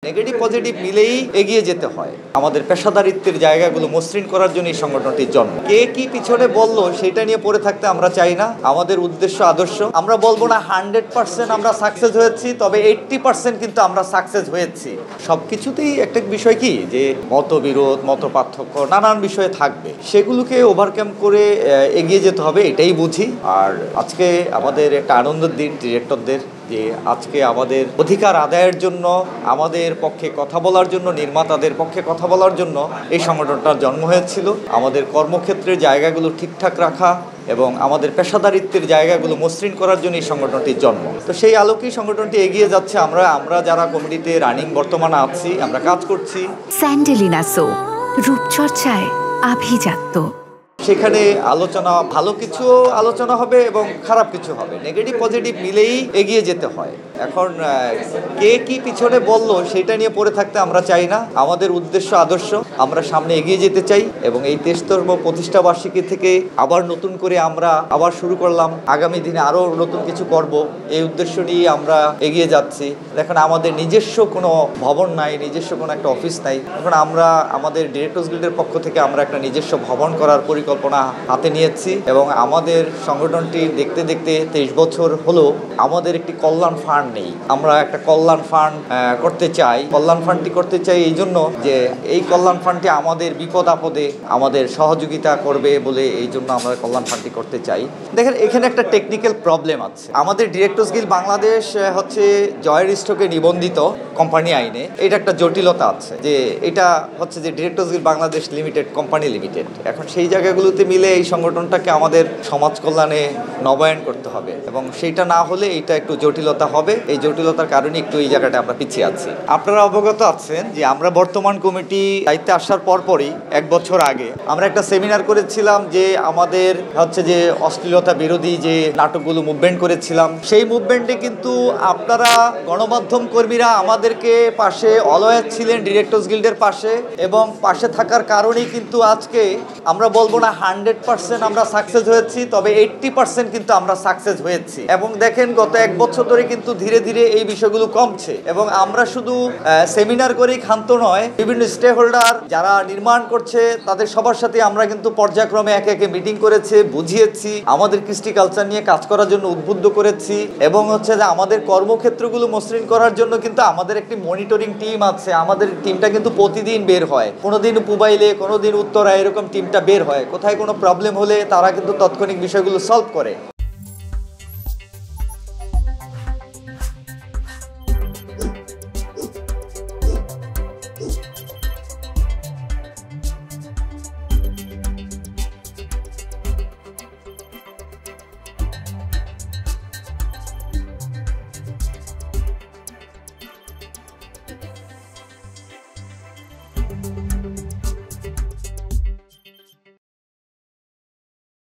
Negative positive মিলেই এগিয়ে যেতে হয়। আমাদের পেশাদারিত্বের জায়গাগুলো মসৃণ করার জন্য এই সংগঠনটির জন্ম। কে কি পিছনে বললো সেটা নিয়ে পড়ে থাকতে আমরা চাই না। আমাদের উদ্দেশ্য আদর্শ, আমরা বলবো না 100% আমরা সাকসেস হয়েছি, তবে 80% কিন্তু আমরা সাকসেস হয়েছি। সবকিছুতেই একটা বিষয় কি যে মতবিরোধ, মত পার্থক্য নানান বিষয়ে থাকবে, সেগুলোকে ওভারকাম করে এগিয়ে যেতে হবে, এটাই বুঝি। আর আজকে আমাদের একটা আনন্দের দিন ডিরেক্টরদের, যে আজকে আমাদের অধিকার আদায়ের জন্য, আমাদের পক্ষে কথা বলার জন্য, নির্মাতাদের পক্ষে কথা বলার জন্য এই সংগঠনটার জন্ম হয়েছিল। আমাদের কর্মক্ষেত্রের জায়গাগুলো ঠিকঠাক রাখা এবং আমাদের পেশাদারিত্বের জায়গাগুলো মসৃণ করার জন্য এই সংগঠনটির জন্ম। তো সেই আলোকেই সংগঠনটি এগিয়ে যাচ্ছে। আমরা যারা কমিটিতে রানিং বর্তমানে আছি, আমরা কাজ করছি। স্যান্ডেলিনা সো, রূপচর্চায় আভিজাত্য। সেখানে আলোচনা, ভালো কিছু আলোচনা হবে এবং খারাপ কিছু হবে। নেগেটিভ পজিটিভ মিলেই এগিয়ে যেতে হয়। এখন কে কি পিছনে বললো সেটা নিয়ে পড়ে থাকতে আমরা চাই না। আমাদের উদ্দেশ্য আদর্শ, আমরা সামনে এগিয়ে যেতে চাই এবং এই 23তম প্রতিষ্ঠা বার্ষিকী থেকে আবার নতুন করে আমরা আবার শুরু করলাম। আগামী দিনে আরও নতুন কিছু করব, এই উদ্দেশ্য নিয়ে আমরা এগিয়ে যাচ্ছি। দেখেন, আমাদের নিজস্ব কোনো ভবন নাই, নিজস্ব কোনো একটা অফিস নাই। এখন আমরা আমাদের ডিরেক্টর্স গিল্ডের পক্ষ থেকে আমরা একটা নিজস্ব ভবন করার পরিকল্পনা হাতে নিয়েছি এবং আমাদের সংগঠনটি দেখতে দেখতে 23 বছর হলো। আমাদের একটি কল্যাণ ফান্ড নেই, আমরা একটা কল্যাণ ফান্ড করতে চাই। কল্যাণ ফান্ডটি করতে চাই এই জন্য যে এই কল্যাণ ফান্ডটি আমাদের বিপদ আপদে আমাদের সহযোগিতা করবে বলে, এই জন্য আমরা কল্যাণ ফান্ডটি করতে চাই। দেখেন, এখানে একটা টেকনিক্যাল প্রবলেম আছে। আমাদের ডিরেক্টর্স গিল্ড বাংলাদেশ হচ্ছে জয়ের স্টকে নিবন্ধিত কোম্পানি আইনে। এটা একটা জটিলতা আছে যে এটা হচ্ছে যে directors guild Bangladesh limited company limited. এখন সেই জায়গাগুলোতে মিলে এই সংগঠনটাকে আমাদের সমাজ কল্যাণে নবায়ন করতে হবে এবং সেইটা না হলে এটা একটু জটিলতা হবে। এই জটিলতার কারণে একটু এই জায়গাটা আমরা পিছিয়ে আছি। আপনারা অবগত আছেন যে আমরা বর্তমান কমিটি দায়িত্বে আসার পরপরই 1 বছর আগে আমরা একটা সেমিনার করেছিলাম, যে আমাদের হচ্ছে যে অশ্লীলতা বিরোধী যে নাটকগুলো মুভমেন্ট করেছিলাম, সেই মুভমেন্টে কিন্তু আপনারা গণমাধ্যম কর্মীরা আমাদেরকে পাশে অলওয়েজ ছিলেন, ডিরেক্টর্স গিল্ডের পাশে, এবং পাশে থাকার কারণেই কিন্তু আজকে আমরা বলবো না 100% আমরা সাকসেস হয়েছি, তবে 80% কিন্তু আমরা সাকসেস হয়েছি। এবং দেখেন, গত 1 বছর ধরে কিন্তু ধীরে ধীরে এই বিষয়গুলো কমছে এবং আমরা শুধু সেমিনার করেই ক্ষান্ত নয়, বিভিন্ন স্টেক হোল্ডার যারা নির্মাণ করছে তাদের সবার সাথে আমরা কিন্তু পর্যায়ক্রমে একে একে মিটিং করেছি, বুঝিয়েছি, আমাদের কৃষ্টি কালচার নিয়ে কাজ করার জন্য উদ্বুদ্ধ করেছি এবং হচ্ছে যে আমাদের কর্মক্ষেত্রগুলো মসৃণ করার জন্য কিন্তু আমাদের একটি মনিটরিং টিম আছে। আমাদের টিমটা কিন্তু প্রতিদিন বের হয়, কোনোদিন পুবাইলে, কোনোদিন উত্তরা, এরকম টিমটা বের হয়। কোথায় কোনো প্রবলেম হলে তারা কিন্তু তাৎক্ষণিক বিষয়গুলো সলভ করে।